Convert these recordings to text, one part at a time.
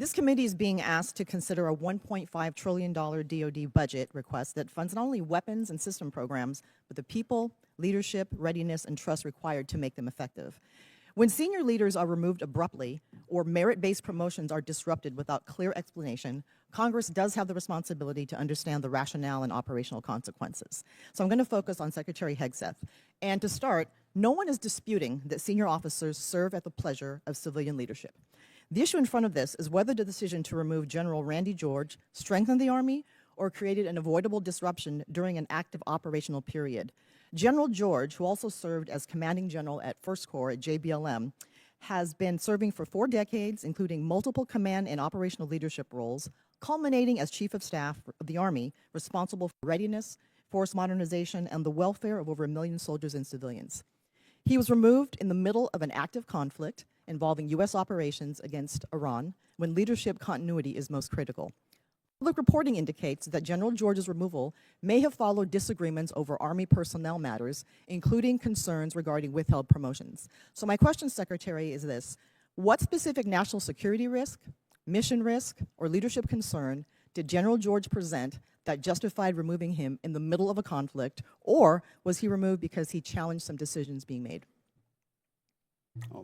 This committee is being asked to consider a $1.5 trillion DoD budget request that funds not only weapons and system programs, but the people, leadership, readiness, and trust required to make them effective. When senior leaders are removed abruptly or merit-based promotions are disrupted without clear explanation, Congress does have the responsibility to understand the rationale and operational consequences. So I'm going to focus on Secretary Hegseth. And to start, no one is disputing that senior officers serve at the pleasure of civilian leadership. The issue in front of this is whether the decision to remove General Randy George strengthened the Army or created an avoidable disruption during an active operational period. General George, who also served as commanding general at First Corps at JBLM, has been serving for 4 decades, including multiple command and operational leadership roles, culminating as Chief of Staff of the Army, responsible for readiness, force modernization, and the welfare of over 1 million soldiers and civilians. He was removed in the middle of an active conflict involving U.S. operations against Iran, when leadership continuity is most critical. Public reporting indicates that General George's removal may have followed disagreements over Army personnel matters, including concerns regarding withheld promotions. So my question, Secretary, is this: what specific national security risk, mission risk, or leadership concern did General George present that justified removing him in the middle of a conflict, or was he removed because he challenged some decisions being made?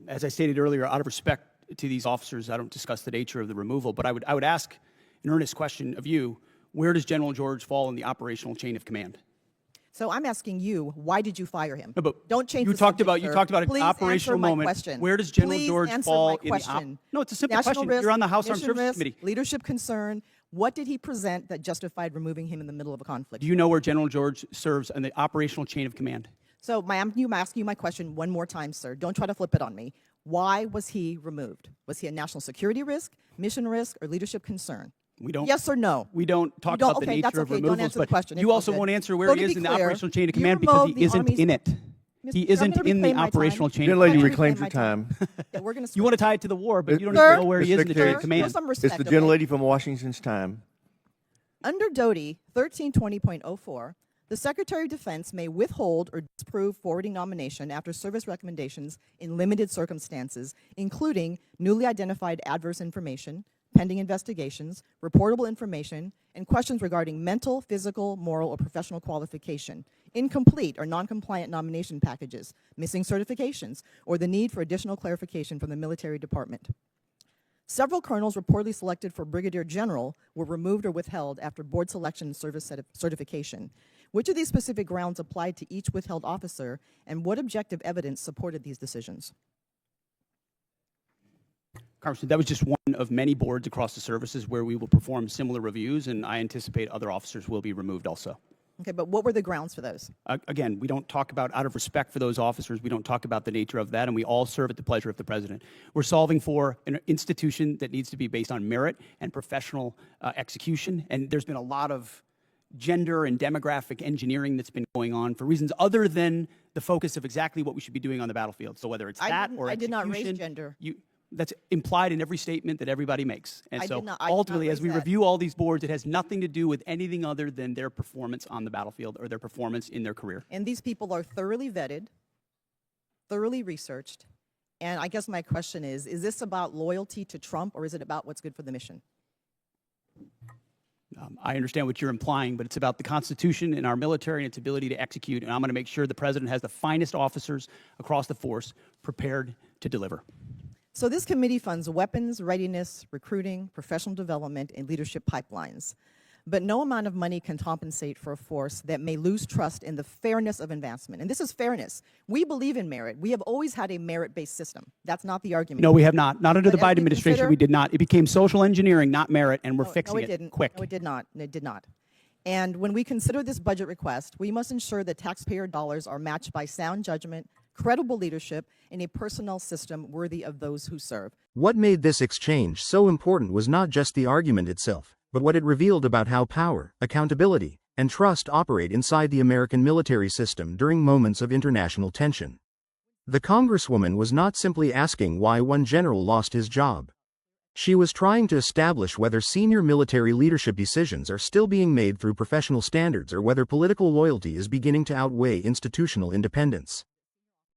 As I stated earlier, out of respect to these officers, I don't discuss the nature of the removal, but I would ask an earnest question of you: where does General George fall in the operational chain of command? So I'm asking you, why did you fire him? No, but don't change you the talked subject, about sir. you talked about Please an operational answer my moment. question. Where does General Please George answer fall my in the question. No, it's a simple National question. risk, You're on the House Armed mission Services risk, Committee. Leadership concern. What did he present that justified removing him in the middle of a conflict? Do you know where General George serves in the operational chain of command? So I'm asking you my question one more time, sir. Don't try to flip it on me. Why was he removed? Was he a national security risk, mission risk, or leadership concern? We don't. Yes or no? We don't talk about the nature of removals, don't answer the but question. you also won't answer where he is in the operational chain of command because he isn't in it. He isn't in the operational chain. Dear lady, reclaimed your time. Yeah, we're gonna You want to tie it to the war, but you don't Sir, even know where he is in the chain of command. Some It's the gentlelady from Washington's time. Under DoD 1320.04, the Secretary of Defense may withhold or disapprove forwarding nomination after service recommendations in limited circumstances, including newly identified adverse information, pending investigations, reportable information, and questions regarding mental, physical, moral, or professional qualification, incomplete or non-compliant nomination packages, missing certifications, or the need for additional clarification from the military department. Several colonels reportedly selected for brigadier general were removed or withheld after board selection and service certification. Which of these specific grounds applied to each withheld officer, and what objective evidence supported these decisions? Congressman, that was just one of many boards across the services where we will perform similar reviews, and I anticipate other officers will be removed also. Okay, but what were the grounds for those? Again, we don't talk about, out of respect for those officers, we don't talk about the nature of that, and we all serve at the pleasure of the president. We're solving for an institution that needs to be based on merit and professional execution, and there's been a lot of gender and demographic engineering that's been going on for reasons other than the focus of exactly what we should be doing on the battlefield. So whether it's that or execution. I did not raise gender. That's implied in every statement that everybody makes. And so ultimately, as we that. review all these boards, it has nothing to do with anything other than their performance on the battlefield or their performance in their career. And these people are thoroughly vetted, thoroughly researched. And I guess my question is this about loyalty to Trump, or is it about what's good for the mission? I understand what you're implying, but it's about the Constitution and our military and its ability to execute. And I'm going to make sure the president has the finest officers across the force prepared to deliver. So this committee funds weapons, readiness, recruiting, professional development, and leadership pipelines. But no amount of money can compensate for a force that may lose trust in the fairness of advancement. And this is fairness. We believe in merit. We have always had a merit-based system. That's not the argument. No, we have not. Not under the Biden administration, we did not. It became social engineering, not merit, and we're fixing it quick. No, it did not. It did not. And when we consider this budget request, we must ensure that taxpayer dollars are matched by sound judgment, credible leadership, and a personnel system worthy of those who serve. What made this exchange so important was not just the argument itself, but what it revealed about how power, accountability, and trust operate inside the American military system during moments of international tension. The Congresswoman was not simply asking why one general lost his job. She was trying to establish whether senior military leadership decisions are still being made through professional standards or whether political loyalty is beginning to outweigh institutional independence.